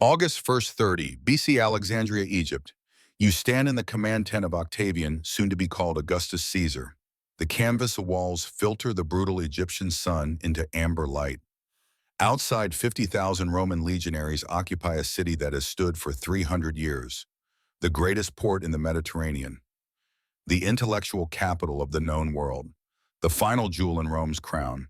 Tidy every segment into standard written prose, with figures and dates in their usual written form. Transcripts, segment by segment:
August 1st, 30, BC, Alexandria, Egypt. You stand in the command tent of Octavian, soon to be called Augustus Caesar. The canvas walls filter the brutal Egyptian sun into amber light. Outside, 50,000 Roman legionaries occupy a city that has stood for 300 years, the greatest port in the Mediterranean, the intellectual capital of the known world, the final jewel in Rome's crown.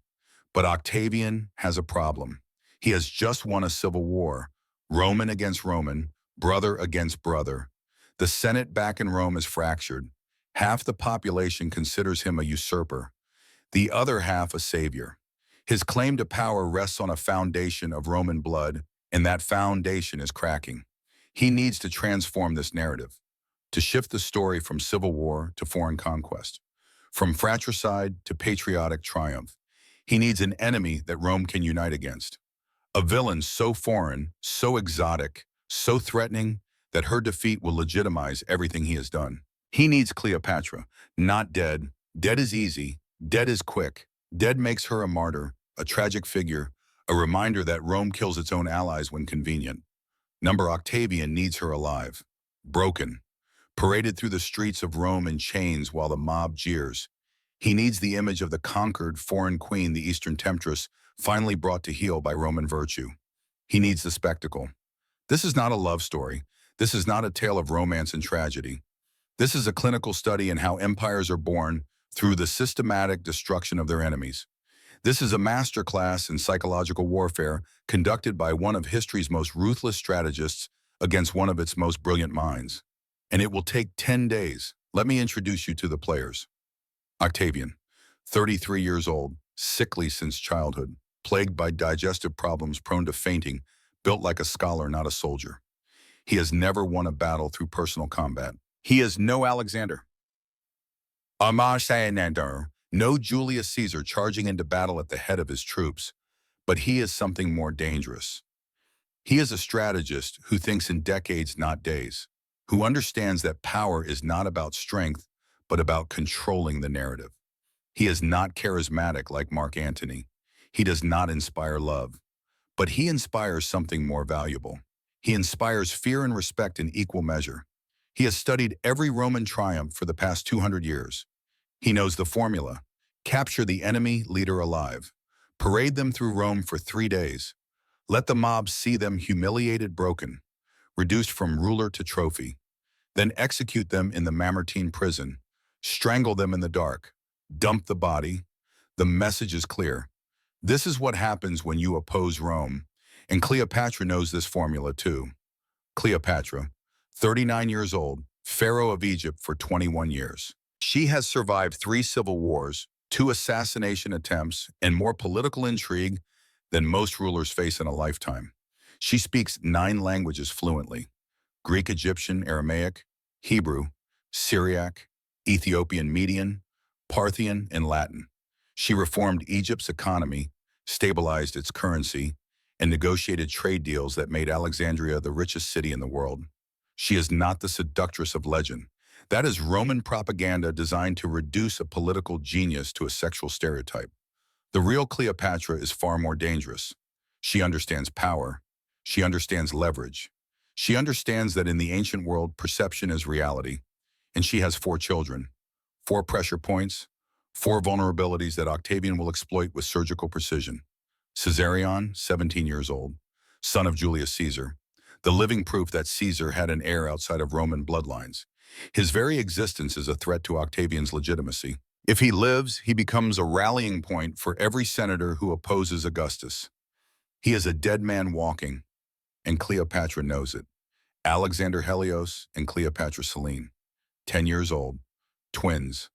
But Octavian has a problem. He has just won a civil war, Roman against Roman, brother against brother. The Senate back in Rome is fractured. Half the population considers him a usurper, the other half a savior. His claim to power rests on a foundation of Roman blood, and that foundation is cracking. He needs to transform this narrative, to shift the story from civil war to foreign conquest, from fratricide to patriotic triumph. He needs an enemy that Rome can unite against. A villain so foreign, so exotic, so threatening that her defeat will legitimize everything he has done. He needs Cleopatra, not dead. Dead is easy. Dead is quick. Dead makes her a martyr, a tragic figure, a reminder that Rome kills its own allies when convenient. Number Octavian needs her alive, broken, paraded through the streets of Rome in chains while the mob jeers. He needs the image of the conquered foreign queen, the Eastern temptress, finally brought to heel by Roman virtue. He needs the spectacle. This is not a love story. This is not a tale of romance and tragedy. This is a clinical study in how empires are born through the systematic destruction of their enemies. This is a masterclass in psychological warfare conducted by one of history's most ruthless strategists against one of its most brilliant minds. And it will take 10 days. Let me introduce you to the players. Octavian, 33 years old, sickly since childhood, plagued by digestive problems, prone to fainting, built like a scholar, not a soldier. He has never won a battle through personal combat. He is no Alexander, no Julius Caesar charging into battle at the head of his troops, but he is something more dangerous. He is a strategist who thinks in decades, not days, who understands that power is not about strength, but about controlling the narrative. He is not charismatic like Mark Antony. He does not inspire love, but he inspires something more valuable. He inspires fear and respect in equal measure. He has studied every Roman triumph for the past 200 years. He knows the formula: capture the enemy leader alive, parade them through Rome for 3 days, let the mob see them humiliated, broken, reduced from ruler to trophy, then execute them in the Mamertine prison, strangle them in the dark, dump the body. The message is clear. This is what happens when you oppose Rome, and Cleopatra knows this formula too. Cleopatra, 39 years old, Pharaoh of Egypt for 21 years. She has survived 3 civil wars, 2 assassination attempts, and more political intrigue than most rulers face in a lifetime. She speaks 9 languages fluently: Greek, Egyptian, Aramaic, Hebrew, Syriac, Ethiopian Median, Parthian, and Latin. She reformed Egypt's economy, stabilized its currency, and negotiated trade deals that made Alexandria the richest city in the world. She is not the seductress of legend. That is Roman propaganda designed to reduce a political genius to a sexual stereotype. The real Cleopatra is far more dangerous. She understands power. She understands leverage. She understands that in the ancient world, perception is reality. And she has 4 children, 4 pressure points, 4 vulnerabilities that Octavian will exploit with surgical precision. Caesarion, 17 years old, son of Julius Caesar, the living proof that Caesar had an heir outside of Roman bloodlines. His very existence is a threat to Octavian's legitimacy. If he lives, he becomes a rallying point for every senator who opposes Augustus. He is a dead man walking, and Cleopatra knows it. Alexander Helios and Cleopatra Selene, 10 years old, twins,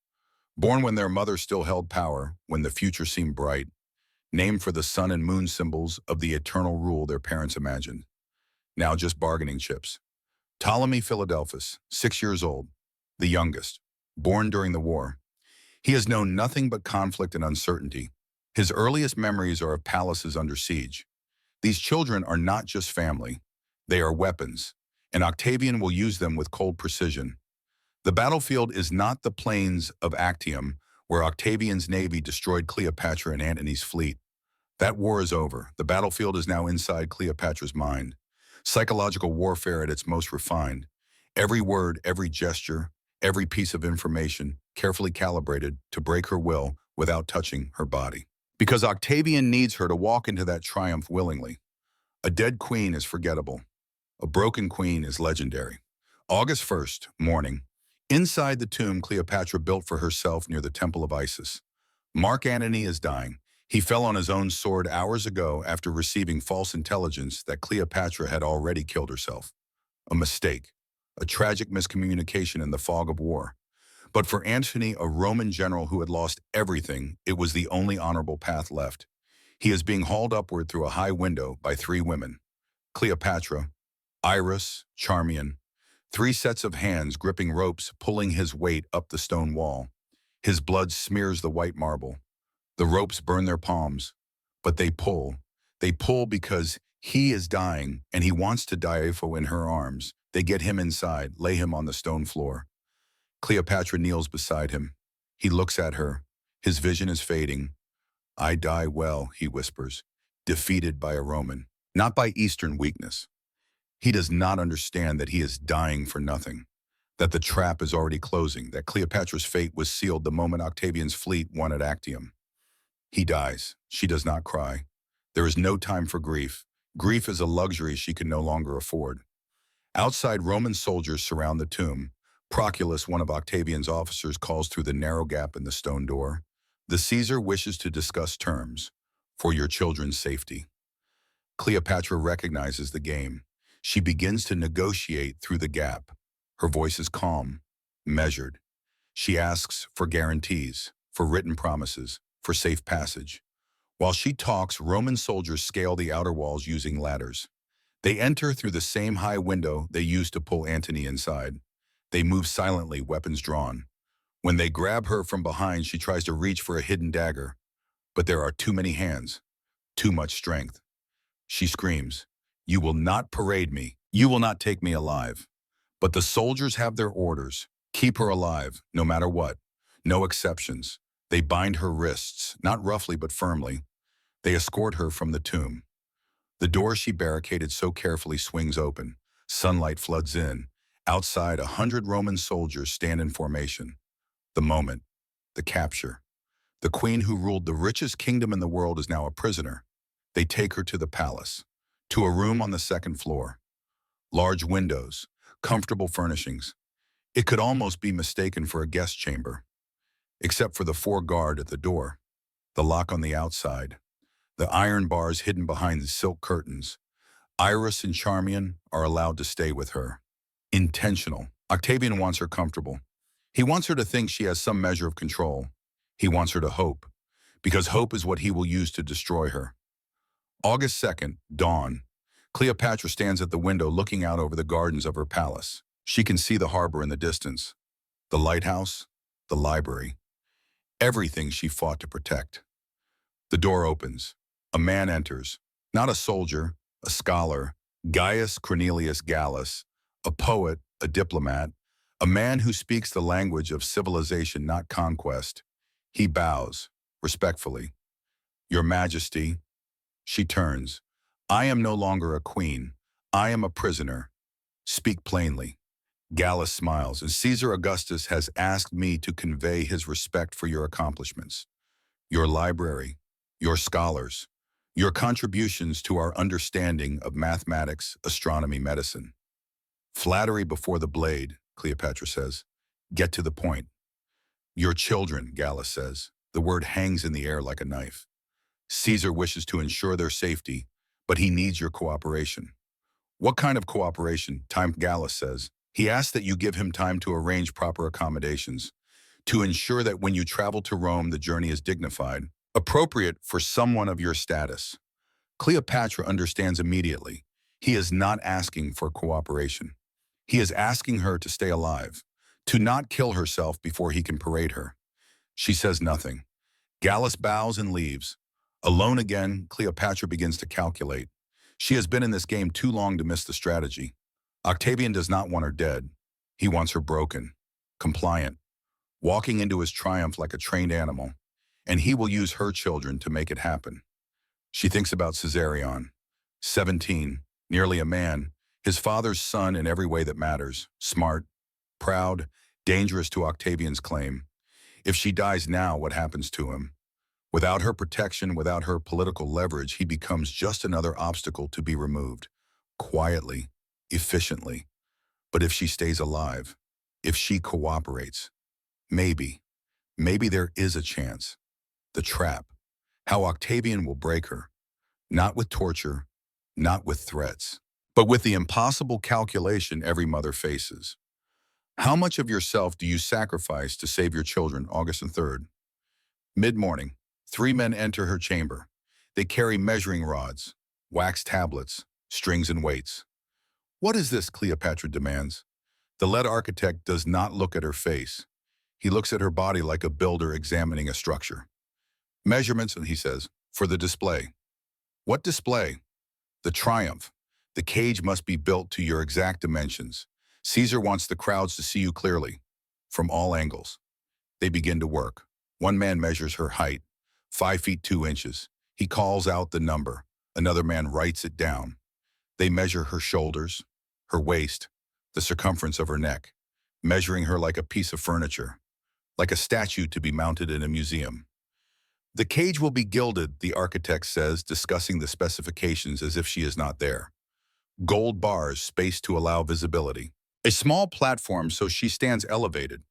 born when their mother still held power, when the future seemed bright, named for the sun and moon symbols of the eternal rule their parents imagined. Now just bargaining chips. Ptolemy Philadelphus, 6 years old, the youngest, born during the war. He has known nothing but conflict and uncertainty. His earliest memories are of palaces under siege. These children are not just family. They are weapons, and Octavian will use them with cold precision. The battlefield is not the plains of Actium, where Octavian's navy destroyed Cleopatra and Antony's fleet. That war is over. The battlefield is now inside Cleopatra's mind. Psychological warfare at its most refined. Every word, every gesture, every piece of information carefully calibrated to break her will without touching her body. Because Octavian needs her to walk into that triumph willingly. A dead queen is forgettable. A broken queen is legendary. August 1st, morning. Inside the tomb Cleopatra built for herself near the Temple of Isis. Mark Antony is dying. He fell on his own sword hours ago after receiving false intelligence that Cleopatra had already killed herself. A mistake. A tragic miscommunication in the fog of war. But for Antony, a Roman general who had lost everything, it was the only honorable path left. He is being hauled upward through a high window by three women. Cleopatra, Iris, Charmian, three sets of hands gripping ropes pulling his weight up the stone wall. His blood smears the white marble. The ropes burn their palms, but they pull. They pull because he is dying and he wants to die in her arms. They get him inside, lay him on the stone floor. Cleopatra kneels beside him. He looks at her. His vision is fading. "I die well," he whispers, defeated by a Roman, not by Eastern weakness. He does not understand that he is dying for nothing, that the trap is already closing, that Cleopatra's fate was sealed the moment Octavian's fleet won at Actium. He dies. She does not cry. There is no time for grief. Grief is a luxury she can no longer afford. Outside, Roman soldiers surround the tomb. Proculus, one of Octavian's officers, calls through the narrow gap in the stone door. "The Caesar wishes to discuss terms for your children's safety." Cleopatra recognizes the game. She begins to negotiate through the gap. Her voice is calm, measured. She asks for guarantees, for written promises, for safe passage. While she talks, Roman soldiers scale the outer walls using ladders. They enter through the same high window they used to pull Antony inside. They move silently, weapons drawn. When they grab her from behind, she tries to reach for a hidden dagger. But there are too many hands, too much strength. She screams, "You will not parade me. You will not take me alive." But the soldiers have their orders. Keep her alive, no matter what. No exceptions. They bind her wrists, not roughly but firmly. They escort her from the tomb. The door she barricaded so carefully swings open. Sunlight floods in. Outside, 100 Roman soldiers stand in formation. The moment. The capture. The queen who ruled the richest kingdom in the world is now a prisoner. They take her to the palace, to a room on the second floor. Large windows, comfortable furnishings. It could almost be mistaken for a guest chamber, except for the four guard at the door, the lock on the outside, the iron bars hidden behind the silk curtains. Iris and Charmian are allowed to stay with her. Intentional. Octavian wants her comfortable. He wants her to think she has some measure of control. He wants her to hope, because hope is what he will use to destroy her. August 2nd, dawn. Cleopatra stands at the window looking out over the gardens of her palace. She can see the harbor in the distance, the lighthouse, the library, everything she fought to protect. The door opens. A man enters, not a soldier, a scholar, Gaius Cornelius Gallus, a poet, a diplomat, a man who speaks the language of civilization, not conquest. He bows, respectfully. "Your Majesty." She turns. "I am no longer a queen. I am a prisoner. Speak plainly." Gallus smiles, and "Caesar Augustus has asked me to convey his respect for your accomplishments, your library, your scholars, your contributions to our understanding of mathematics, astronomy, medicine." "Flattery before the blade," Cleopatra says. "Get to the point." "Your children," Gallus says. The word hangs in the air like a knife. "Caesar wishes to ensure their safety, but he needs your cooperation." "What kind of cooperation?" Gallus says. "He asks that you give him time to arrange proper accommodations, to ensure that when you travel to Rome, the journey is dignified, appropriate for someone of your status." Cleopatra understands immediately. He is not asking for cooperation. He is asking her to stay alive, to not kill herself before he can parade her. She says nothing. Gallus bows and leaves. Alone again, Cleopatra begins to calculate. She has been in this game too long to miss the strategy. Octavian does not want her dead. He wants her broken, compliant, walking into his triumph like a trained animal, and he will use her children to make it happen. She thinks about Caesarion, 17, nearly a man, His father's son in every way that matters, smart, proud, dangerous to Octavian's claim. If she dies now, what happens to him? Without her protection, without her political leverage, he becomes just another obstacle to be removed. Quietly, efficiently. But if she stays alive, if she cooperates, maybe, maybe there is a chance. The trap. How Octavian will break her. Not with torture, not with threats, but with the impossible calculation every mother faces. How much of yourself do you sacrifice to save your children? August 3rd. Mid-morning, three men enter her chamber. They carry measuring rods, wax tablets, strings and weights. What is this? Cleopatra demands. The lead architect does not look at her face. He looks at her body like a builder examining a structure. Measurements, he says, for the display. What display? The triumph. The cage must be built to your exact dimensions. Caesar wants the crowds to see you clearly, from all angles. They begin to work. One man measures her height, 5 feet 2 inches. He calls out the number. Another man writes it down. They measure her shoulders, her waist, the circumference of her neck, measuring her like a piece of furniture, like a statue to be mounted in a museum. The cage will be gilded, the architect says, discussing the specifications as if she is not there. Gold bars spaced to allow visibility. A small platform so she stands elevated.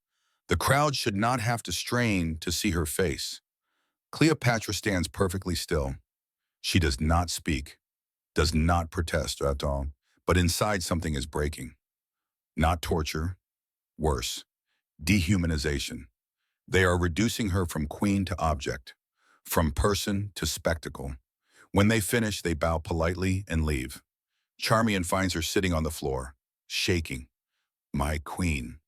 The crowd should not have to strain to see her face. Cleopatra stands perfectly still. She does not speak, does not protest at all, but inside something is breaking. Not torture, worse, dehumanization. They are reducing her from queen to object, from person to spectacle. When they finish, they bow politely and leave. Charmian finds her sitting on the floor, shaking. My queen.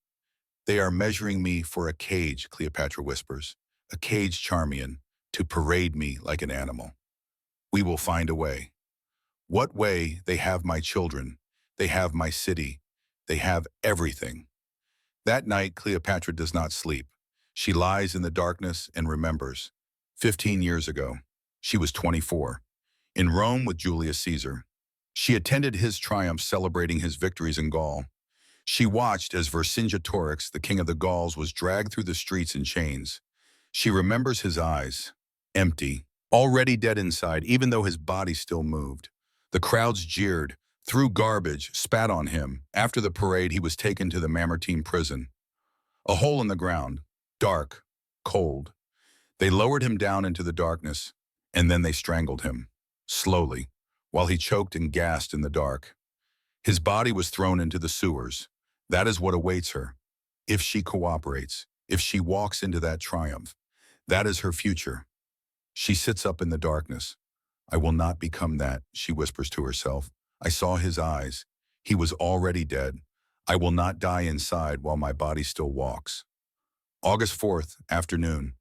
They are measuring me for a cage, Cleopatra whispers. A cage, Charmian, to parade me like an animal. We will find a way. What way? They have my children. They have my city. They have everything. That night, Cleopatra does not sleep. She lies in the darkness and remembers. 15 years ago, she was 24. In Rome with Julius Caesar. She attended his triumphs, celebrating his victories in Gaul. She watched as Vercingetorix, the king of the Gauls, was dragged through the streets in chains. She remembers his eyes, empty, already dead inside, even though his body still moved. The crowds jeered, threw garbage, spat on him. After the parade, he was taken to the Mamertine prison. A hole in the ground, dark, cold. They lowered him down into the darkness, and then they strangled him, slowly, while he choked and gasped in the dark. His body was thrown into the sewers. That is what awaits her. If she cooperates, if she walks into that triumph, that is her future. She sits up in the darkness. I will not become that, she whispers to herself. I saw his eyes. He was already dead. I will not die inside while my body still walks. August 4th, afternoon.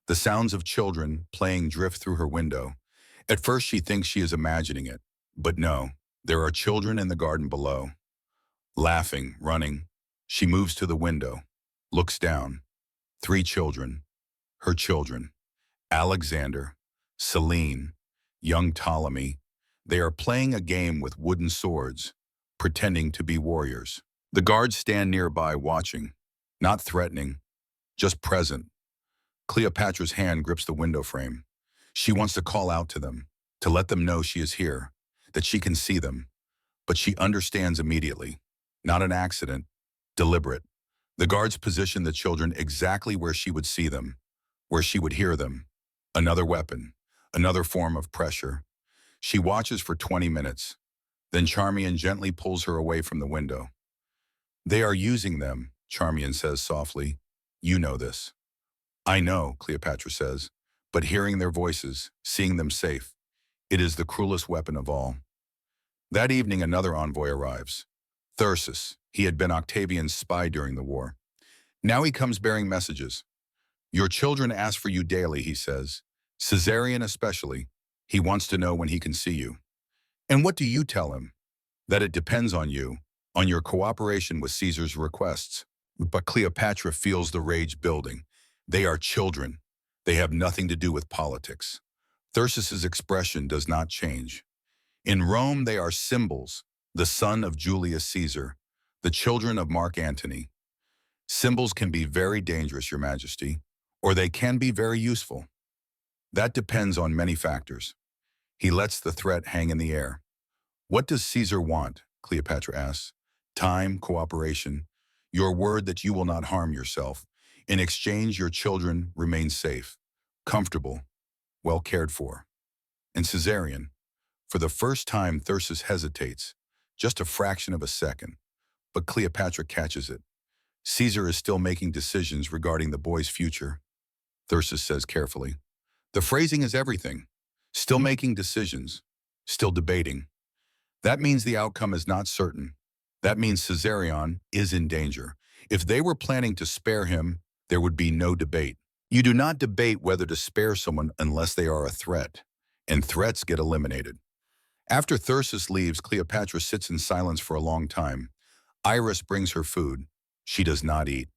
The sounds of children playing drift through her window. At first she thinks she is imagining it, but no, there are children in the garden below. Laughing, running. She moves to the window, looks down. 3 children, her children. Alexander, Selene, young Ptolemy. They are playing a game with wooden swords, pretending to be warriors. The guards stand nearby watching, not threatening, just present. Cleopatra's hand grips the window frame. She wants to call out to them, to let them know she is here, that she can see them. But she understands immediately. Not an accident, deliberate. The guards position the children exactly where she would see them, where she would hear them. Another weapon, another form of pressure. She watches for 20 minutes. Then Charmian gently pulls her away from the window. They are using them, Charmian says softly. You know this. I know, Cleopatra says, but hearing their voices, seeing them safe, it is the cruelest weapon of all. That evening, another envoy arrives. Thyrsis. He had been Octavian's spy during the war. Now he comes bearing messages. Your children ask for you daily, he says. Caesarion especially. He wants to know when he can see you. And what do you tell him? That it depends on you, on your cooperation with Caesar's requests. But Cleopatra feels the rage building. They are children. They have nothing to do with politics. Thyrsis' expression does not change. In Rome, they are symbols, the son of Julius Caesar, the children of Mark Antony. Symbols can be very dangerous, Your Majesty, or they can be very useful. That depends on many factors. He lets the threat hang in the air. What does Caesar want? Cleopatra asks. Time, cooperation, your word that you will not harm yourself. In exchange, your children remain safe, comfortable, well cared for. And Caesarion, for the first time, Thyrsis hesitates, just a fraction of a second, but Cleopatra catches it. Caesar is still making decisions regarding the boy's future, Thyrsis says carefully. The phrasing is everything. Still making decisions, still debating. That means the outcome is not certain. That means Caesarion is in danger. If they were planning to spare him, there would be no debate. You do not debate whether to spare someone unless they are a threat, and threats get eliminated. After Thyrsis leaves, Cleopatra sits in silence for a long time. Iris brings her food. She does not eat.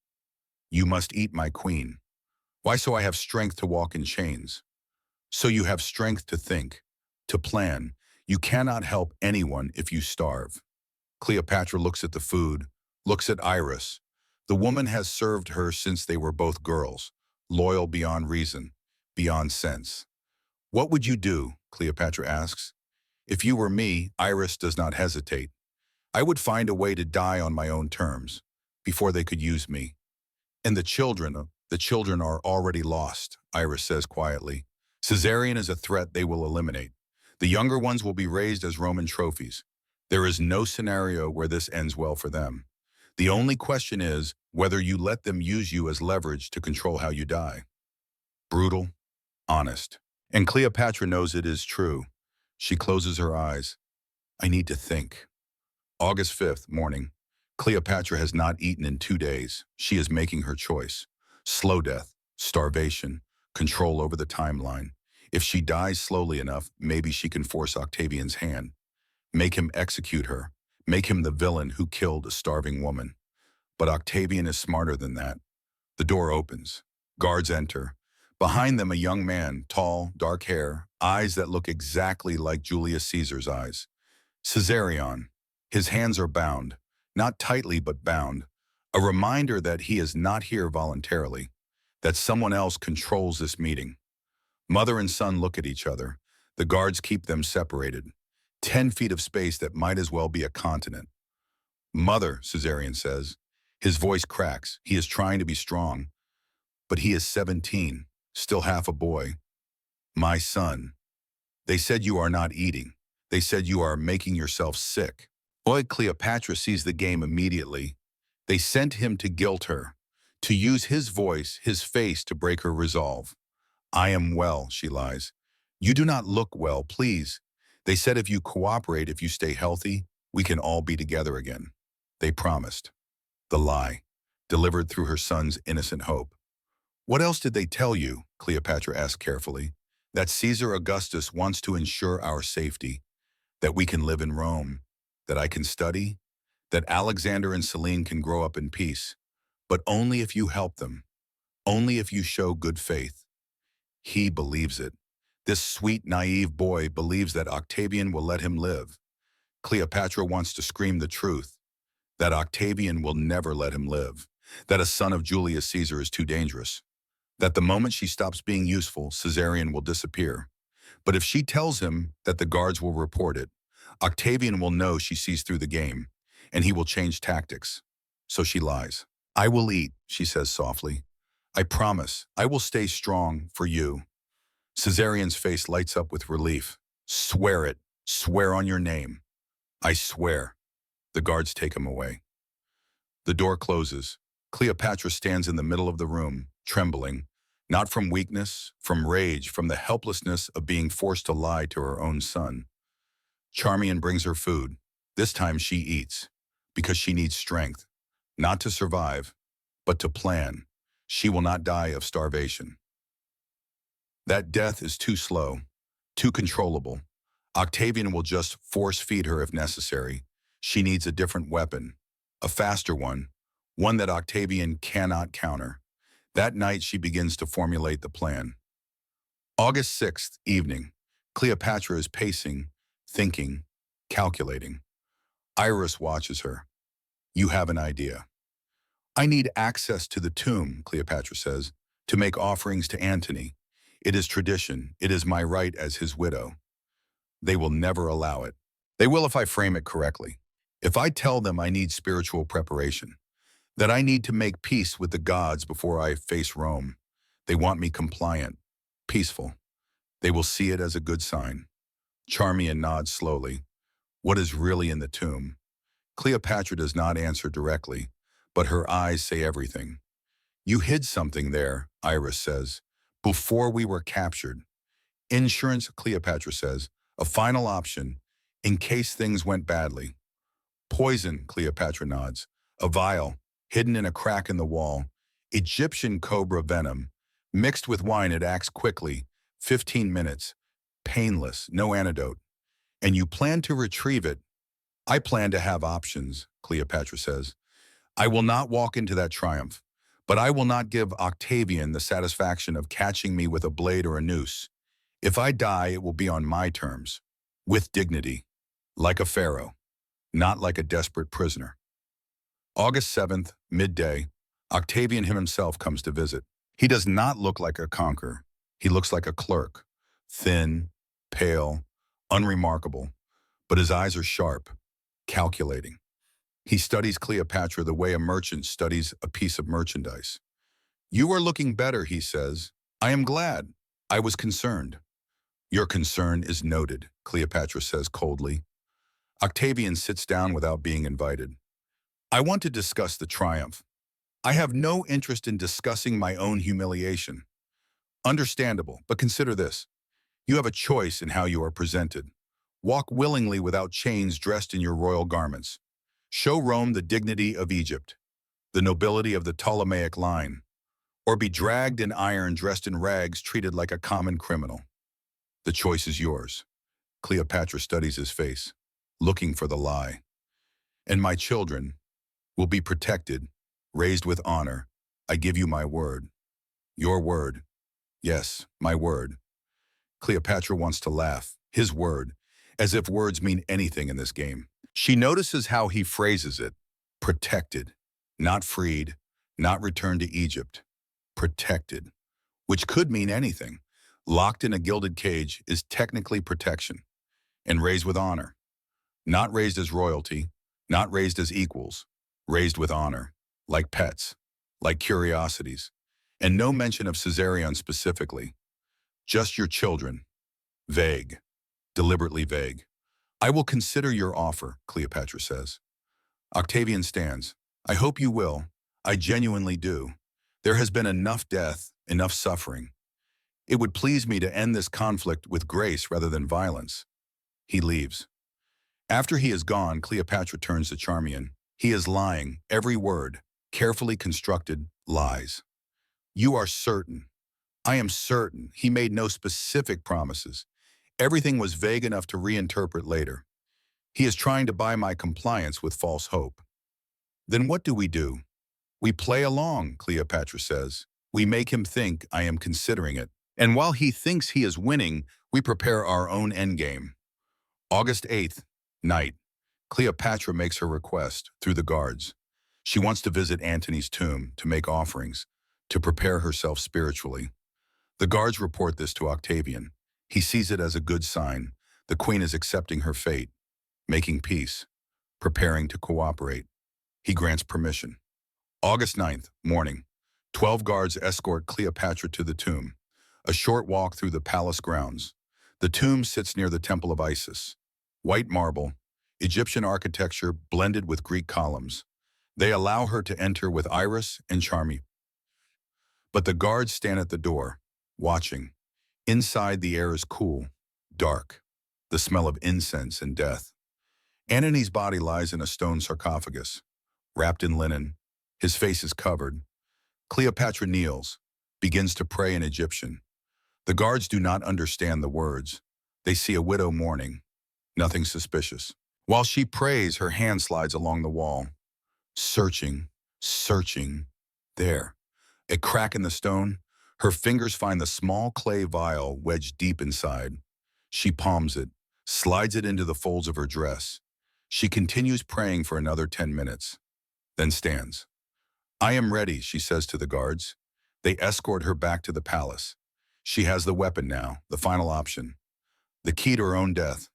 You must eat, my queen. Why? So I have strength to walk in chains. So you have strength to think, to plan. You cannot help anyone if you starve. Cleopatra looks at the food, looks at Iris. The woman has served her since they were both girls, loyal beyond reason, beyond sense. What would you do? Cleopatra asks. If you were me, Iris does not hesitate. I would find a way to die on my own terms, before they could use me. And the children are already lost, Iris says quietly. Caesarion is a threat they will eliminate. The younger ones will be raised as Roman trophies. There is no scenario where this ends well for them. The only question is whether you let them use you as leverage to control how you die. Brutal, honest. And Cleopatra knows it is true. She closes her eyes. I need to think. August 5th, morning. Cleopatra has not eaten in 2 days. She is making her choice. Slow death, starvation, control over the timeline. If she dies slowly enough, maybe she can force Octavian's hand. Make him execute her. Make him the villain who killed a starving woman. But Octavian is smarter than that. The door opens. Guards enter. Behind them, a young man, tall, dark hair, eyes that look exactly like Julius Caesar's eyes. Caesarion. His hands are bound. Not tightly, but bound. A reminder that he is not here voluntarily. That someone else controls this meeting. Mother and son look at each other. The guards keep them separated. 10 feet of space that might as well be a continent. Mother, Caesarion says. His voice cracks. He is trying to be strong. But he is 17, still half a boy. My son. They said you are not eating. They said you are making yourself sick. Boy, Cleopatra sees the game immediately. They sent him to guilt her, to use his voice, his face to break her resolve. I am well, she lies. You do not look well, please. They said if you cooperate, if you stay healthy, we can all be together again. They promised. The lie, delivered through her son's innocent hope. What else did they tell you? Cleopatra asked carefully. That Caesar Augustus wants to ensure our safety, that we can live in Rome, that I can study, that Alexander and Selene can grow up in peace, but only if you help them, only if you show good faith. He believes it. This sweet, naive boy believes that Octavian will let him live. Cleopatra wants to scream the truth, that Octavian will never let him live, that a son of Julius Caesar is too dangerous, that the moment she stops being useful, Caesarion will disappear. But if she tells him that the guards will report it, Octavian will know she sees through the game, and he will change tactics. So she lies. I will eat, she says softly. I promise, I will stay strong for you. Caesarion's face lights up with relief. Swear it. Swear on your name. I swear. The guards take him away. The door closes. Cleopatra stands in the middle of the room, trembling, not from weakness, from rage, from the helplessness of being forced to lie to her own son. Charmian brings her food. This time she eats, because she needs strength, not to survive, but to plan. She will not die of starvation. That death is too slow, too controllable. Octavian will just force feed her if necessary. She needs a different weapon, a faster one that Octavian cannot counter. That night she begins to formulate the plan. August 6th, evening. Cleopatra is pacing, thinking, calculating. Iris watches her. You have an idea. I need access to the tomb, Cleopatra says, to make offerings to Antony. It is tradition. It is my right as his widow. They will never allow it. They will if I frame it correctly. If I tell them I need spiritual preparation, that I need to make peace with the gods before I face Rome. They want me compliant, peaceful. They will see it as a good sign. Charmian nods slowly. What is really in the tomb? Cleopatra does not answer directly, but her eyes say everything. You hid something there, Iris says, before we were captured. Insurance, Cleopatra says, a final option, in case things went badly. Poison, Cleopatra nods, a vial, hidden in a crack in the wall. Egyptian cobra venom. Mixed with wine, it acts quickly, 15 minutes, painless, no antidote. And you plan to retrieve it. I plan to have options, Cleopatra says. I will not walk into that triumph, but I will not give Octavian the satisfaction of catching me with a blade or a noose. If I die, it will be on my terms, with dignity, like a pharaoh, not like a desperate prisoner. August 7th, midday, Octavian himself comes to visit. He does not look like a conqueror. He looks like a clerk, thin, pale, unremarkable, but his eyes are sharp, calculating. He studies Cleopatra the way a merchant studies a piece of merchandise. You are looking better, he says. I am glad. I was concerned. Your concern is noted, Cleopatra says coldly. Octavian sits down without being invited. I want to discuss the triumph. I have no interest in discussing my own humiliation. Understandable, but consider this. You have a choice in how you are presented. Walk willingly without chains dressed in your royal garments. Show Rome the dignity of Egypt, the nobility of the Ptolemaic line, or be dragged in iron dressed in rags treated like a common criminal. The choice is yours. Cleopatra studies his face, looking for the lie. And my children will be protected, raised with honor. I give you my word. Your word. Yes, my word. Cleopatra wants to laugh. His word. As if words mean anything in this game. She notices how he phrases it. Protected. Not freed. Not returned to Egypt. Protected. Which could mean anything. Locked in a gilded cage is technically protection. And raised with honor. Not raised as royalty. Not raised as equals. Raised with honor. Like pets. Like curiosities. And no mention of Caesarion specifically. Just your children. Vague. Deliberately vague. I will consider your offer, Cleopatra says. Octavian stands. I hope you will. I genuinely do. There has been enough death, enough suffering. It would please me to end this conflict with grace rather than violence. He leaves. After he is gone, Cleopatra turns to Charmian. He is lying, every word, carefully constructed lies. You are certain. I am certain he made no specific promises. Everything was vague enough to reinterpret later. He is trying to buy my compliance with false hope. Then what do? We play along, Cleopatra says. We make him think I am considering it. And while he thinks he is winning, we prepare our own endgame. August 8th, night. Cleopatra makes her request through the guards. She wants to visit Antony's tomb to make offerings, to prepare herself spiritually. The guards report this to Octavian. He sees it as a good sign. The queen is accepting her fate, making peace, preparing to cooperate. He grants permission. August 9th, morning. 12 guards escort Cleopatra to the tomb. A short walk through the palace grounds. The tomb sits near the Temple of Isis. White marble, Egyptian architecture blended with Greek columns. They allow her to enter with Iris and Charmi. But the guards stand at the door, watching. Inside, the air is cool, dark, the smell of incense and death. Antony's body lies in a stone sarcophagus, wrapped in linen. His face is covered. Cleopatra kneels, begins to pray in Egyptian. The guards do not understand the words. They see a widow mourning, nothing suspicious. While she prays, her hand slides along the wall. Searching, searching. There, a crack in the stone. Her fingers find the small clay vial wedged deep inside. She palms it, slides it into the folds of her dress. She continues praying for another 10 minutes, then stands. I am ready, she says to the guards. They escort her back to the palace. She has the weapon now, the final option, the key to her own death.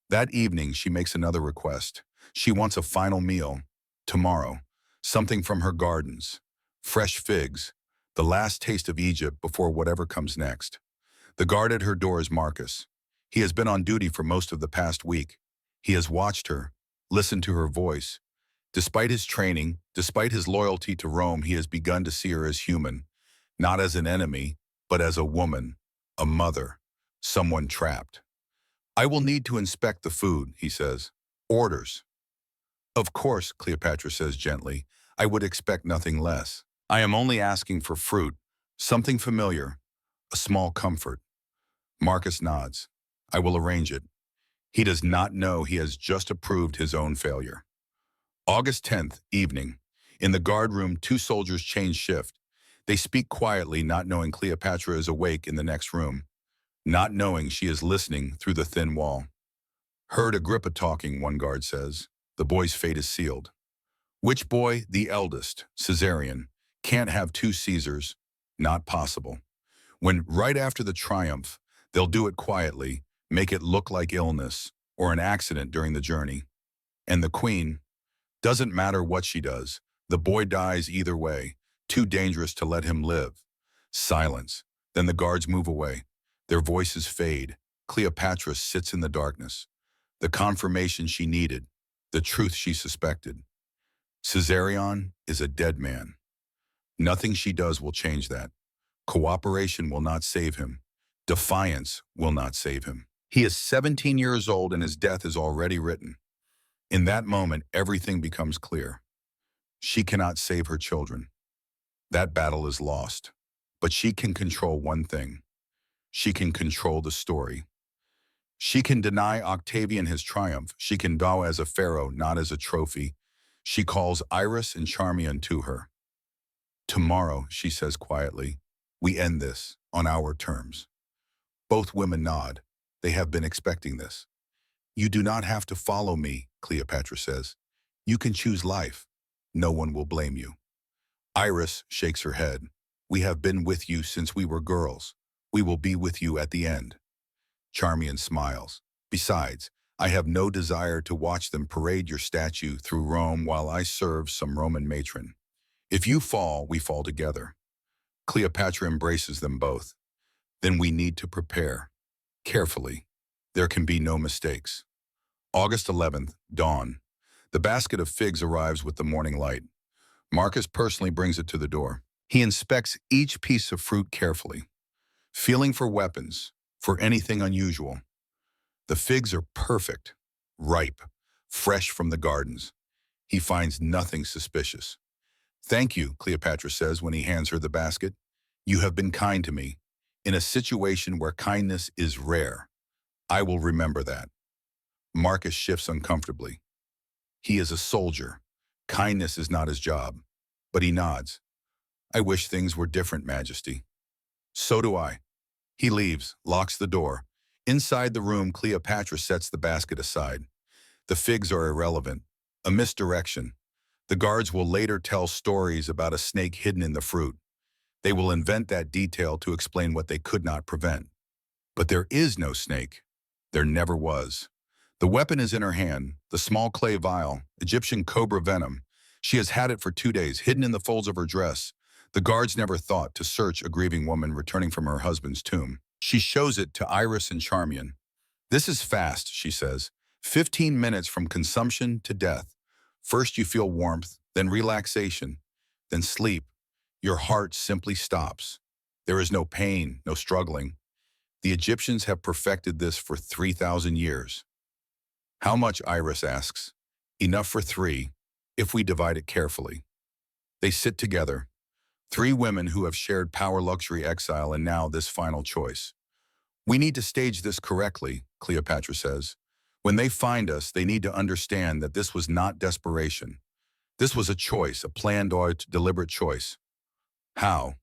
That evening, she makes another request. She wants a final meal, tomorrow, something from her gardens, fresh figs, the last taste of Egypt before whatever comes next. The guard at her door is Marcus. He has been on duty for most of the past week. He has watched her, listened to her voice. Despite his training, despite his loyalty to Rome, he has begun to see her as human, not as an enemy, but as a woman, a mother, someone trapped. I will need to inspect the food, he says. Orders. Of course, Cleopatra says gently. I would expect nothing less. I am only asking for fruit, something familiar, a small comfort. Marcus nods. I will arrange it. He does not know he has just approved his own failure. August 10th, evening. In the guard room, two soldiers change shift. They speak quietly, not knowing Cleopatra is awake in the next room, not knowing she is listening through the thin wall. Heard Agrippa talking, one guard says. The boy's fate is sealed. Which boy? The eldest, Caesarion. Can't have two Caesars. Not possible. When right after the triumph, they'll do it quietly, make it look like illness or an accident during the journey. And the queen, doesn't matter what she does, the boy dies either way, too dangerous to let him live. Silence. Then the guards move away. Their voices fade. Cleopatra sits in the darkness. The confirmation she needed, the truth she suspected. Caesarion is a dead man. Nothing she does will change that. Cooperation will not save him. Defiance will not save him. He is 17 years old and his death is already written. In that moment, everything becomes clear. She cannot save her children. That battle is lost. But she can control one thing. She can control the story. She can deny Octavian his triumph. She can bow as a pharaoh, not as a trophy. She calls Iris and Charmian to her. Tomorrow, she says quietly, we end this on our terms. Both women nod. They have been expecting this. You do not have to follow me, Cleopatra says. You can choose life. No one will blame you. Iris shakes her head. We have been with you since we were girls. We will be with you at the end. Charmian smiles. Besides, I have no desire to watch them parade your statue through Rome while I serve some Roman matron. If you fall, we fall together. Cleopatra embraces them both. Then we need to prepare. Carefully. There can be no mistakes. August 11th, dawn. The basket of figs arrives with the morning light. Marcus personally brings it to the door. He inspects each piece of fruit carefully, feeling for weapons, for anything unusual. The figs are perfect, ripe, fresh from the gardens. He finds nothing suspicious. Thank you, Cleopatra says when he hands her the basket. You have been kind to me, in a situation where kindness is rare. I will remember that. Marcus shifts uncomfortably. He is a soldier. Kindness is not his job. But he nods. I wish things were different, Majesty. So do I. He leaves, locks the door. Inside the room, Cleopatra sets the basket aside. The figs are irrelevant, a misdirection. The guards will later tell stories about a snake hidden in the fruit. They will invent that detail to explain what they could not prevent. But there is no snake. There never was. The weapon is in her hand, the small clay vial, Egyptian cobra venom. She has had it for 2 days, hidden in the folds of her dress. The guards never thought to search a grieving woman returning from her husband's tomb. She shows it to Iris and Charmian. This is fast, she says. 15 minutes from consumption to death. First you feel warmth, then relaxation, then sleep. Your heart simply stops. There is no pain, no struggling. The Egyptians have perfected this for 3,000 years. How much, Iris asks. Enough for 3, if we divide it carefully. They sit together. 3 women who have shared power, luxury, exile, and now this final choice. We need to stage this correctly, Cleopatra says. When they find us, they need to understand that this was not desperation. This was a choice, a planned or deliberate choice. How?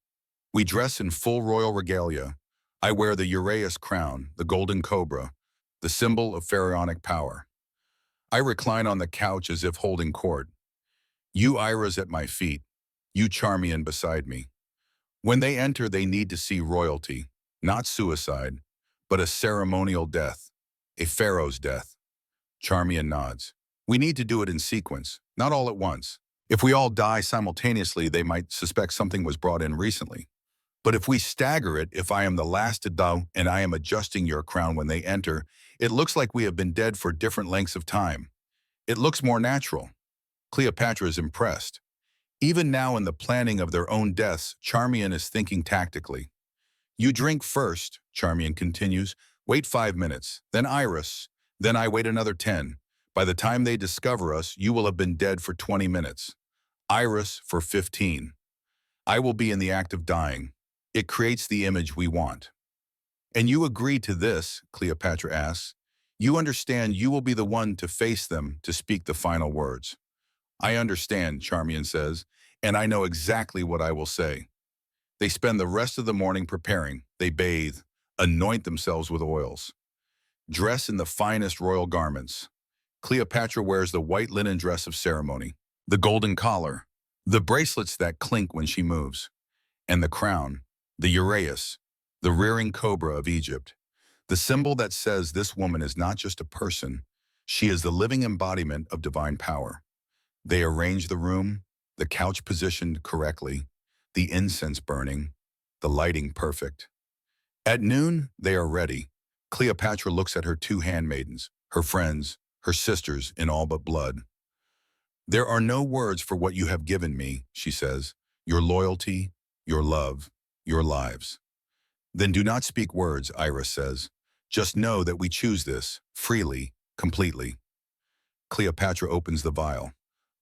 We dress in full royal regalia. I wear the uraeus crown, the golden cobra, the symbol of pharaonic power. I recline on the couch as if holding court. You Iras at my feet, you Charmian beside me. When they enter, they need to see royalty, not suicide, but a ceremonial death, a pharaoh's death. Charmian nods. We need to do it in sequence, not all at once. If we all die simultaneously, they might suspect something was brought in recently. But if we stagger it, if I am the last to die and I am adjusting your crown when they enter, it looks like we have been dead for different lengths of time. It looks more natural. Cleopatra is impressed. Even now in the planning of their own deaths, Charmian is thinking tactically. You drink first, Charmian continues. Wait 5 minutes, then Iris, then I wait another 10. By the time they discover us, you will have been dead for 20 minutes. Iris for 15. I will be in the act of dying. It creates the image we want. And you agree to this, Cleopatra asks. You understand you will be the one to face them, to speak the final words. I understand, Charmian says, and I know exactly what I will say. They spend the rest of the morning preparing. They bathe, anoint themselves with oils, dress in the finest royal garments. Cleopatra wears the white linen dress of ceremony, the golden collar, the bracelets that clink when she moves, and the crown, the uraeus, the rearing cobra of Egypt, the symbol that says this woman is not just a person, she is the living embodiment of divine power. They arrange the room, the couch positioned correctly, the incense burning, the lighting perfect. At noon, they are ready. Cleopatra looks at her two handmaidens, her friends, her sisters in all but blood. There are no words for what you have given me, she says, your loyalty, your love, your lives. Then do not speak words, Iris says. Just know that we choose this, freely, completely. Cleopatra opens the vial.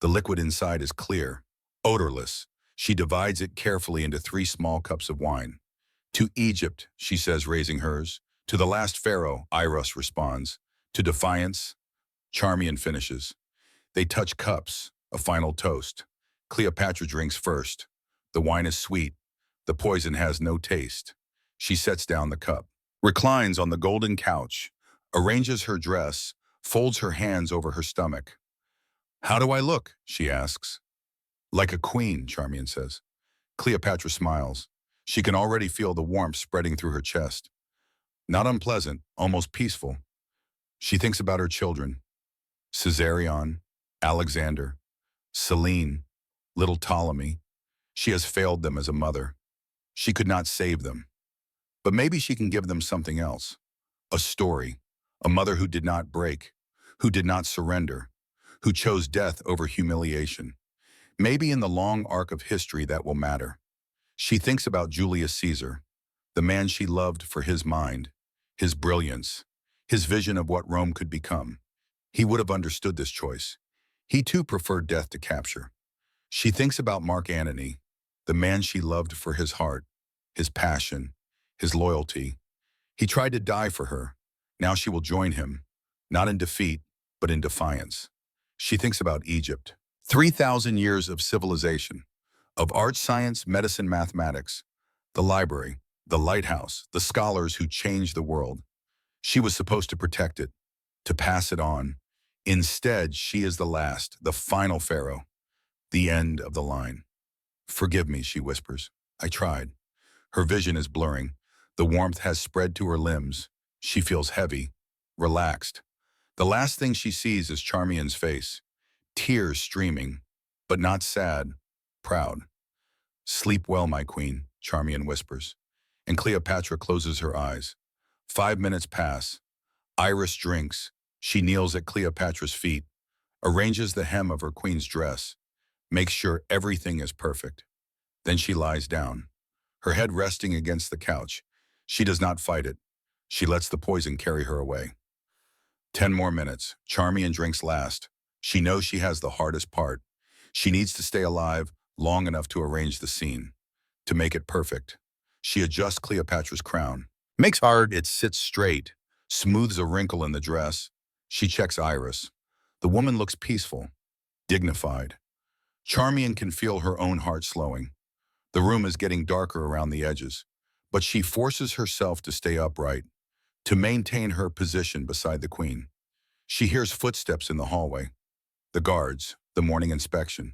The liquid inside is clear, odorless. She divides it carefully into 3 small cups of wine. To Egypt, she says, raising hers. To the last pharaoh, Iris responds. To defiance, Charmian finishes. They touch cups, a final toast. Cleopatra drinks first. The wine is sweet. The poison has no taste. She sets down the cup, reclines on the golden couch, arranges her dress, folds her hands over her stomach. How do I look? She asks. Like a queen, Charmian says. Cleopatra smiles. She can already feel the warmth spreading through her chest. Not unpleasant, almost peaceful. She thinks about her children. Caesarion, Alexander, Selene, little Ptolemy. She has failed them as a mother. She could not save them. But maybe she can give them something else. A story. A mother who did not break, who did not surrender, who chose death over humiliation. Maybe in the long arc of history that will matter. She thinks about Julius Caesar, the man she loved for his mind, his brilliance, his vision of what Rome could become. He would have understood this choice. He too preferred death to capture. She thinks about Mark Antony, the man she loved for his heart, his passion, his loyalty. He tried to die for her. Now she will join him, not in defeat, but in defiance. She thinks about Egypt. 3,000 years of civilization, of art, science, medicine, mathematics, the library, the lighthouse, the scholars who changed the world. She was supposed to protect it, to pass it on. Instead, she is the last, the final pharaoh, the end of the line. Forgive me, she whispers. I tried. Her vision is blurring. The warmth has spread to her limbs. She feels heavy, relaxed. The last thing she sees is Charmian's face, tears streaming, but not sad, proud. Sleep well, my queen, Charmian whispers, and Cleopatra closes her eyes. 5 minutes pass. Iris drinks. She kneels at Cleopatra's feet, arranges the hem of her queen's dress, makes sure everything is perfect. Then she lies down, her head resting against the couch. She does not fight it. She lets the poison carry her away. 10 more minutes. Charmian drinks last. She knows she has the hardest part. She needs to stay alive long enough to arrange the scene, to make it perfect. She adjusts Cleopatra's crown, makes hard it sits straight, smooths a wrinkle in the dress. She checks Iris. The woman looks peaceful, dignified. Charmian can feel her own heart slowing. The room is getting darker around the edges, but she forces herself to stay upright, to maintain her position beside the queen. She hears footsteps in the hallway. The guards, the morning inspection.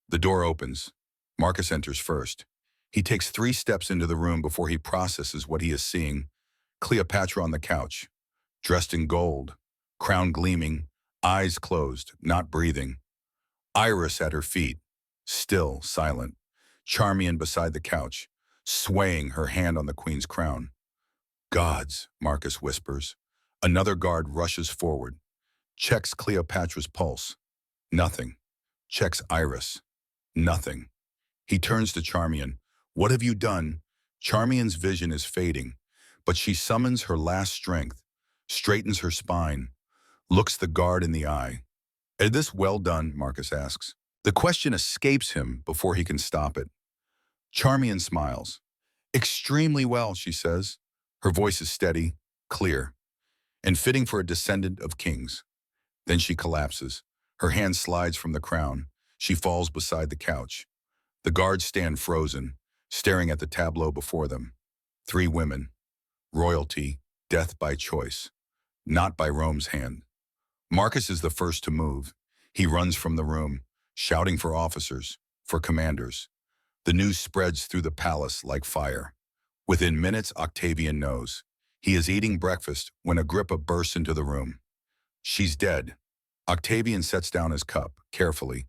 The door opens. Marcus enters first. He takes 3 steps into the room before he processes what he is seeing. Cleopatra on the couch, dressed in gold, crown gleaming, eyes closed, not breathing. Iris at her feet, still, silent. Charmian beside the couch, swaying her hand on the queen's crown. Gods, Marcus whispers. Another guard rushes forward, checks Cleopatra's pulse. Nothing. Checks Iris. Nothing. He turns to Charmian. What have you done? Charmian's vision is fading, but she summons her last strength, straightens her spine, looks the guard in the eye. Is this well done? Marcus asks. The question escapes him before he can stop it. Charmian smiles. Extremely well, she says. Her voice is steady, clear, and fitting for a descendant of kings. Then she collapses. Her hand slides from the crown. She falls beside the couch. The guards stand frozen, staring at the tableau before them. 3 women. Royalty, death by choice, not by Rome's hand. Marcus is the first to move. He runs from the room, shouting for officers, for commanders. The news spreads through the palace like fire. Within minutes, Octavian knows. He is eating breakfast when Agrippa bursts into the room. She's dead. Octavian sets down his cup, carefully.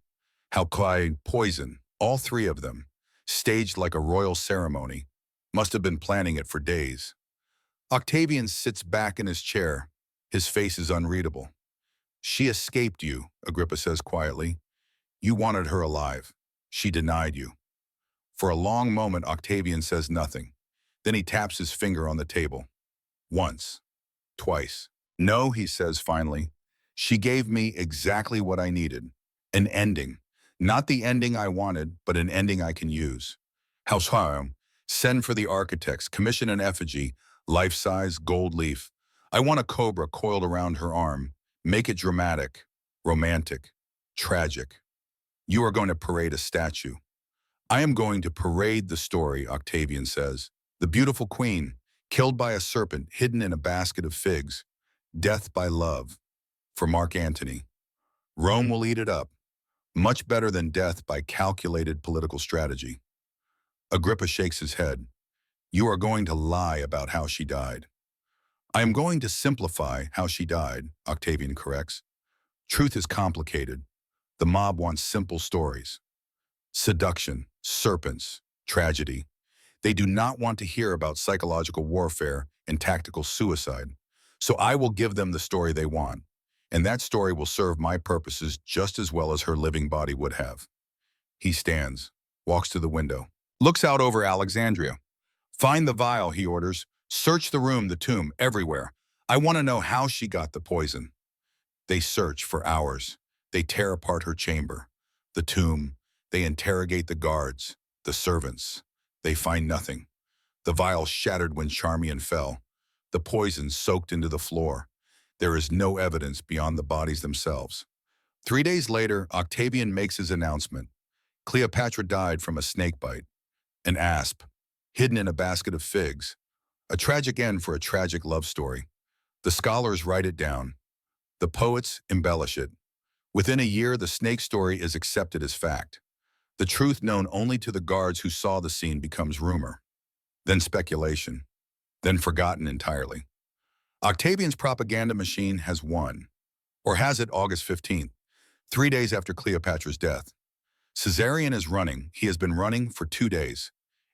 Halcyon, poison, all 3 of them, staged like a royal ceremony. Must have been planning it for days. Octavian sits back in his chair. His face is unreadable. She escaped you, Agrippa says quietly. You wanted her alive. She denied you. For a long moment, Octavian says nothing. Then he taps his finger on the table. Once. Twice. No, he says finally. She gave me exactly what I needed. An ending. Not the ending I wanted, but an ending I can use. Househarm, send for the architects, commission an effigy, life-size, gold leaf. I want a cobra coiled around her arm. Make it dramatic, romantic, tragic. You are going to parade a statue. I am going to parade the story, Octavian says. The beautiful queen, killed by a serpent hidden in a basket of figs. Death by love. For Mark Antony. Rome will eat it up. Much better than death by calculated political strategy. Agrippa shakes his head. You are going to lie about how she died. I am going to simplify how she died, Octavian corrects. Truth is complicated. The mob wants simple stories. Seduction, serpents, tragedy. They do not want to hear about psychological warfare and tactical suicide. So I will give them the story they want, and that story will serve my purposes just as well as her living body would have. He stands, walks to the window, looks out over Alexandria. Find the vial, he orders. Search the room, the tomb, everywhere. I want to know how she got the poison. They search for hours. They tear apart her chamber, the tomb. They interrogate the guards, the servants. They find nothing. The vial shattered when Charmian fell. The poison soaked into the floor. There is no evidence beyond the bodies themselves. 3 days later, Octavian makes his announcement. Cleopatra died from a snake bite, an asp, hidden in a basket of figs. A tragic end for a tragic love story. The scholars write it down. The poets embellish it. Within a year, the snake story is accepted as fact. The truth known only to the guards who saw the scene becomes rumor, then speculation, then forgotten entirely. Octavian's propaganda machine has won, or has it August 15th, 3 days after Cleopatra's death. Caesarion is running. He has been running for 2 days,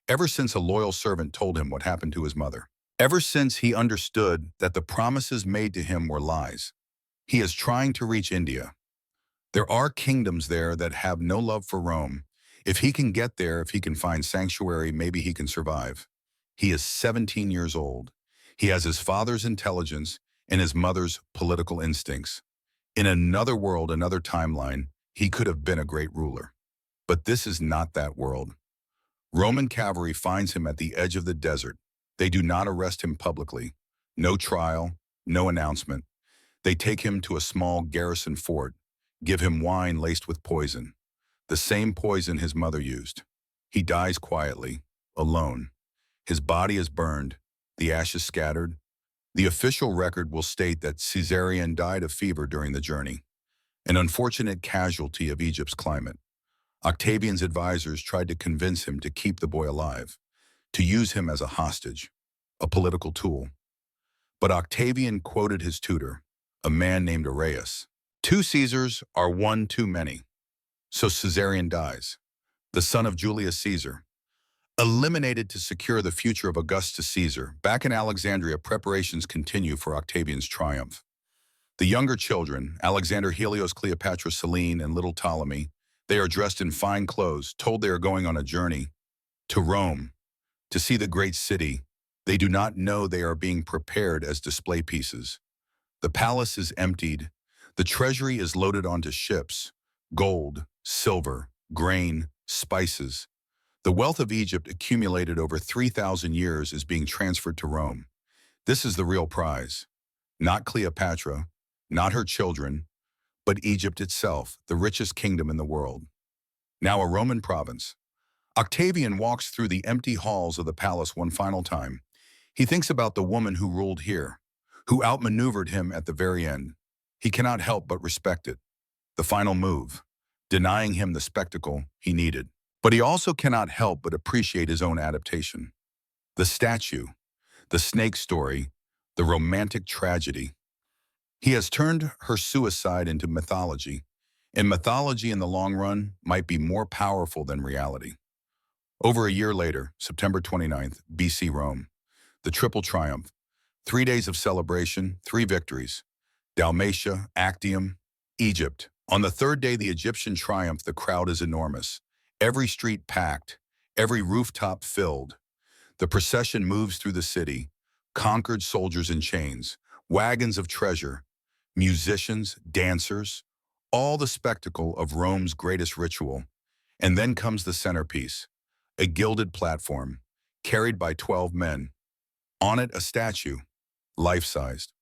ever since a loyal servant told him what happened to his mother. Ever since he understood that the promises made to him were lies. He is trying to reach India. There are kingdoms there that have no love for Rome. If he can get there, if he can find sanctuary, maybe he can survive. He is 17 years old. He has his father's intelligence and his mother's political instincts. In another world, another timeline, he could have been a great ruler. But this is not that world. Roman cavalry finds him at the edge of the desert. They do not arrest him publicly. No trial, no announcement. They take him to a small garrison fort, give him wine laced with poison, the same poison his mother used. He dies quietly, alone. His body is burned, the ashes scattered. The official record will state that Caesarion died of fever during the journey, an unfortunate casualty of Egypt's climate. Octavian's advisors tried to convince him to keep the boy alive, to use him as a hostage, a political tool. But Octavian quoted his tutor, a man named Arius. Two Caesars are one too many. So Caesarion dies, the son of Julius Caesar. Eliminated to secure the future of Augustus Caesar, back in Alexandria, preparations continue for Octavian's triumph. The younger children, Alexander, Helios, Cleopatra, Selene, and little Ptolemy, they are dressed in fine clothes, told they are going on a journey to Rome, to see the great city. They do not know they are being prepared as display pieces. The palace is emptied. The treasury is loaded onto ships. Gold, silver, grain, spices. The wealth of Egypt accumulated over 3,000 years is being transferred to Rome. This is the real prize. Not Cleopatra, not her children, but Egypt itself, the richest kingdom in the world. Now a Roman province. Octavian walks through the empty halls of the palace one final time. He thinks about the woman who ruled here, who outmaneuvered him at the very end. He cannot help but respect it. The final move, denying him the spectacle he needed. But he also cannot help but appreciate his own adaptation. The statue, the snake story, the romantic tragedy. He has turned her suicide into mythology, and mythology in the long run might be more powerful than reality. Over a year later, September 29th, BC Rome, the triple triumph, 3 days of celebration, 3 victories, Dalmatia, Actium, Egypt. On the third day, the Egyptian triumph, the crowd is enormous. Every street packed, every rooftop filled. The procession moves through the city, conquered soldiers in chains, wagons of treasure, musicians, dancers, all the spectacle of Rome's greatest ritual. And then comes the centerpiece, a gilded platform, carried by 12 men. On it, a statue, life-sized,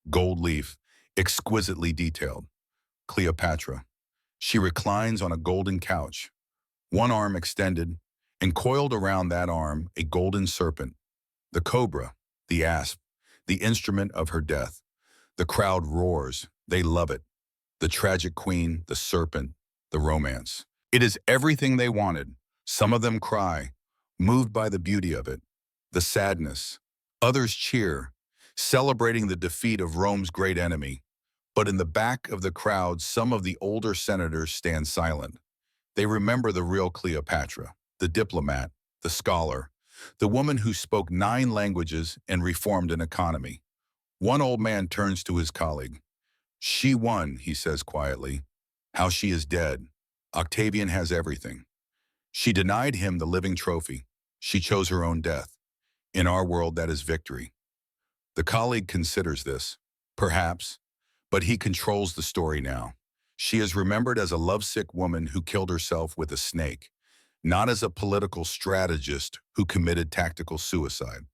gold leaf, exquisitely detailed. Cleopatra. She reclines on a golden couch, one arm extended, and coiled around that arm a golden serpent, the cobra, the asp, the instrument of her death. The crowd roars. They love it. The tragic queen, the serpent, the romance. It is everything they wanted. Some of them cry, moved by the beauty of it, the sadness. Others cheer, celebrating the defeat of Rome's great enemy. But in the back of the crowd, some of the older senators stand silent. They remember the real Cleopatra, the diplomat, the scholar, the woman who spoke 9 languages and reformed an economy. One old man turns to his colleague. "She won," he says quietly. "How she is dead. Octavian has everything. She denied him the living trophy. She chose her own death. In our world, that is victory." The colleague considers this, perhaps, but he controls the story now. She is remembered as a lovesick woman who killed herself with a snake, not as a political strategist who committed tactical suicide.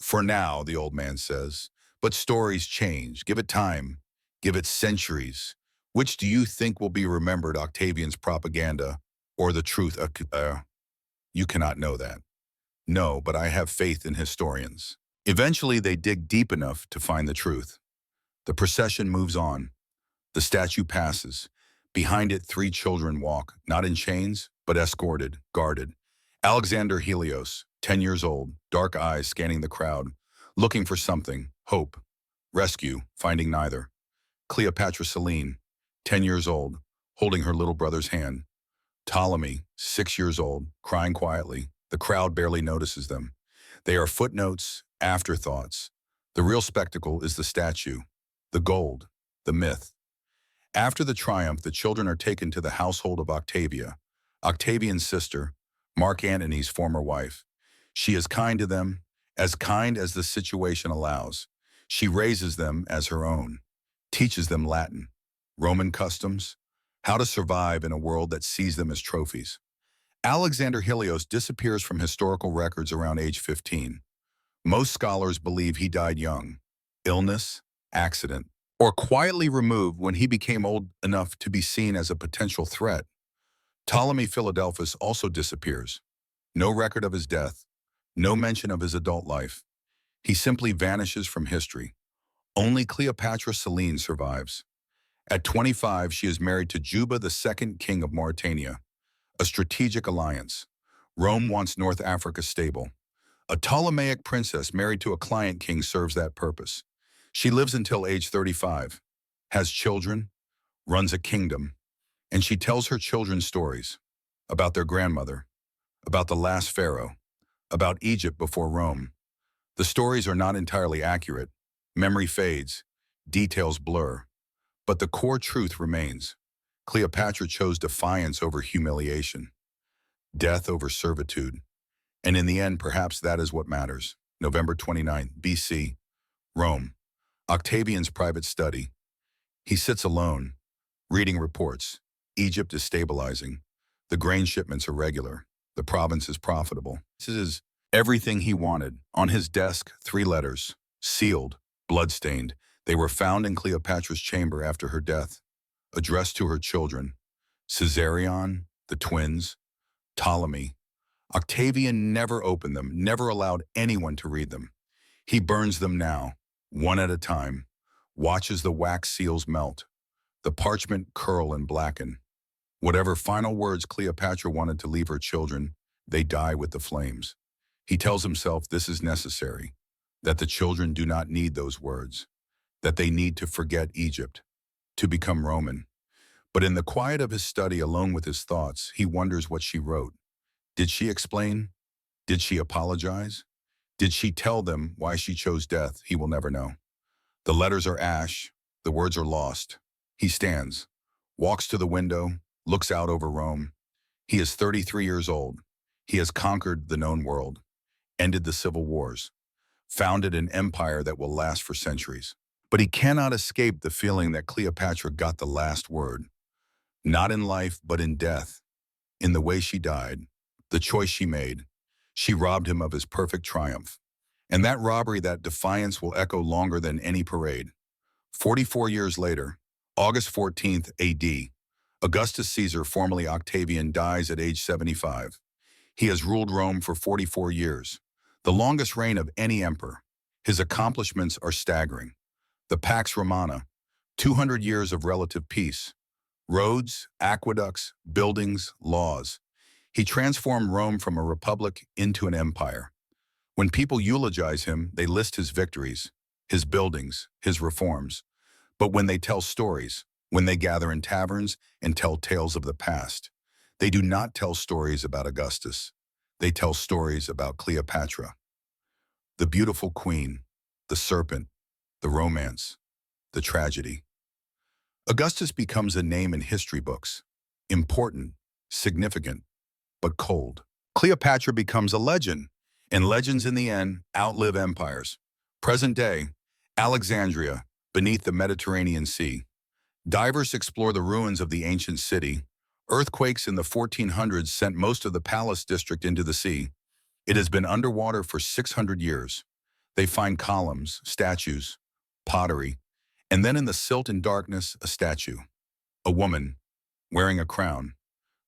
"For now," the old man says, "but stories change. Give it time. Give it centuries. Which do you think will be remembered, Octavian's propaganda or the truth?" You cannot know that. No, but I have faith in historians. Eventually, they dig deep enough to find the truth. The procession moves on. The statue passes. Behind it, 3 children walk, not in chains, but escorted, guarded. Alexander Helios, 10 years old, dark eyes scanning the crowd, looking for something, hope, rescue, finding neither. Cleopatra Selene, 10 years old, holding her little brother's hand. Ptolemy, 6 years old, crying quietly. The crowd barely notices them. They are footnotes, afterthoughts. The real spectacle is the statue, the gold, the myth. After the triumph, the children are taken to the household of Octavia, Octavian's sister, Mark Antony's former wife. She is kind to them, as kind as the situation allows. She raises them as her own, teaches them Latin, Roman customs, how to survive in a world that sees them as trophies. Alexander Helios disappears from historical records around age 15. Most scholars believe he died young, illness, accident, or quietly removed when he became old enough to be seen as a potential threat. Ptolemy Philadelphus also disappears. No record of his death, no mention of his adult life. He simply vanishes from history. Only Cleopatra Selene survives. At 25, she is married to Juba, the second king of Mauritania, a strategic alliance. Rome wants North Africa stable. A Ptolemaic princess married to a client king serves that purpose. She lives until age 35, has children, runs a kingdom, and she tells her children stories about their grandmother, about the last pharaoh, about Egypt before Rome. The stories are not entirely accurate. Memory fades, details blur, but the core truth remains. Cleopatra chose defiance over humiliation, death over servitude, and in the end, perhaps that is what matters. November 29, BC, Rome. Octavian's private study. He sits alone, reading reports. Egypt is stabilizing. The grain shipments are regular. The province is profitable. This is everything he wanted. On his desk, 3 letters, sealed, bloodstained. They were found in Cleopatra's chamber after her death, addressed to her children, Caesarion, the twins, Ptolemy. Octavian never opened them, never allowed anyone to read them. He burns them now, one at a time, watches the wax seals melt, the parchment curl and blacken. Whatever final words Cleopatra wanted to leave her children, they die with the flames. He tells himself this is necessary, that the children do not need those words, that they need to forget Egypt, to become Roman. But in the quiet of his study, alone with his thoughts, he wonders what she wrote. Did she explain? Did she apologize? Did she tell them why she chose death? He will never know. The letters are ash, the words are lost. He stands, walks to the window, looks out over Rome. He is 33 years old. He has conquered the known world, ended the civil wars, founded an empire that will last for centuries. But he cannot escape the feeling that Cleopatra got the last word, not in life, but in death, in the way she died, the choice she made. She robbed him of his perfect triumph. And that robbery, that defiance will echo longer than any parade. 44 years later, August 14th AD, Augustus Caesar, formerly Octavian, dies at age 75. He has ruled Rome for 44 years, the longest reign of any emperor. His accomplishments are staggering. The Pax Romana, 200 years of relative peace. Roads, aqueducts, buildings, laws. He transformed Rome from a republic into an empire. When people eulogize him, they list his victories, his buildings, his reforms. But when they tell stories, when they gather in taverns and tell tales of the past, they do not tell stories about Augustus. They tell stories about Cleopatra. The beautiful queen, the serpent, the romance, the tragedy. Augustus becomes a name in history books, important, significant, but cold. Cleopatra becomes a legend, and legends in the end outlive empires. Present day, Alexandria, beneath the Mediterranean Sea. Divers explore the ruins of the ancient city. Earthquakes in the 1400s sent most of the palace district into the sea. It has been underwater for 600 years. They find columns, statues, pottery, and then in the silt and darkness, a statue. A woman, wearing a crown,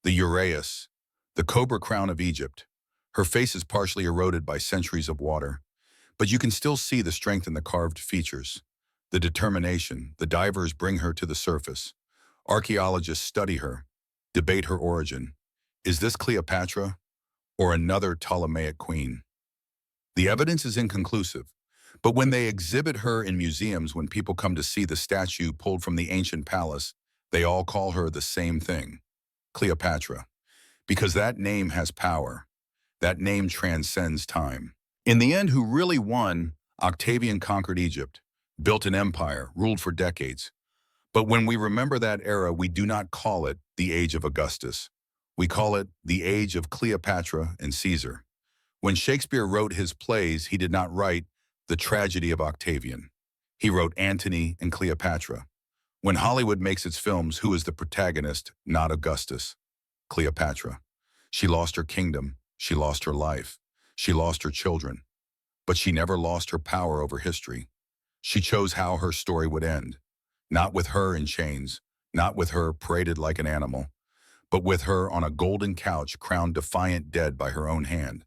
the uraeus, the cobra crown of Egypt. Her face is partially eroded by centuries of water, but you can still see the strength in the carved features, the determination. The divers bring her to the surface. Archaeologists study her, debate her origin. Is this Cleopatra or another Ptolemaic queen? The evidence is inconclusive, but when they exhibit her in museums, when people come to see the statue pulled from the ancient palace, they all call her the same thing, Cleopatra, because that name has power. That name transcends time. In the end, who really won? Octavian conquered Egypt, built an empire, ruled for decades. But when we remember that era, we do not call it the age of Augustus. We call it the age of Cleopatra and Caesar. When Shakespeare wrote his plays, he did not write the tragedy of Octavian. He wrote Antony and Cleopatra. When Hollywood makes its films, who is the protagonist? Not Augustus, Cleopatra. She lost her kingdom. She lost her life. She lost her children. But she never lost her power over history. She chose how her story would end. Not with her in chains, not with her paraded like an animal, but with her on a golden couch crowned defiant dead by her own hand.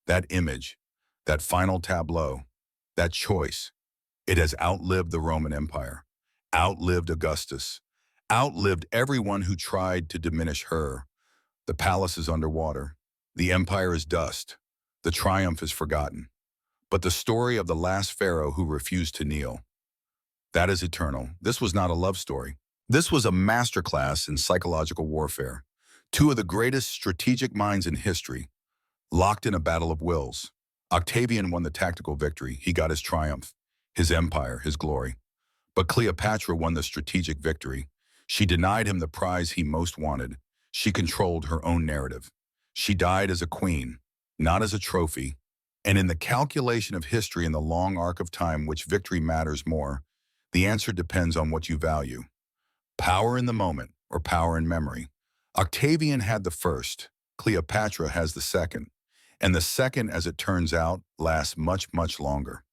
That image, that final tableau, That choice, it has outlived the Roman Empire, outlived Augustus, outlived everyone who tried to diminish her. The palace is underwater. The empire is dust. The triumph is forgotten. But the story of the last pharaoh who refused to kneel, that is eternal. This was not a love story. This was a masterclass in psychological warfare. Two of the greatest strategic minds in history, locked in a battle of wills. Octavian won the tactical victory. He got his triumph, his empire, his glory. But Cleopatra won the strategic victory. She denied him the prize he most wanted. She controlled her own narrative. She died as a queen, not as a trophy. And in the calculation of history in the long arc of time, which victory matters more, the answer depends on what you value. Power in the moment or power in memory. Octavian had the first. Cleopatra has the second. And the second, as it turns out, lasts much, much longer.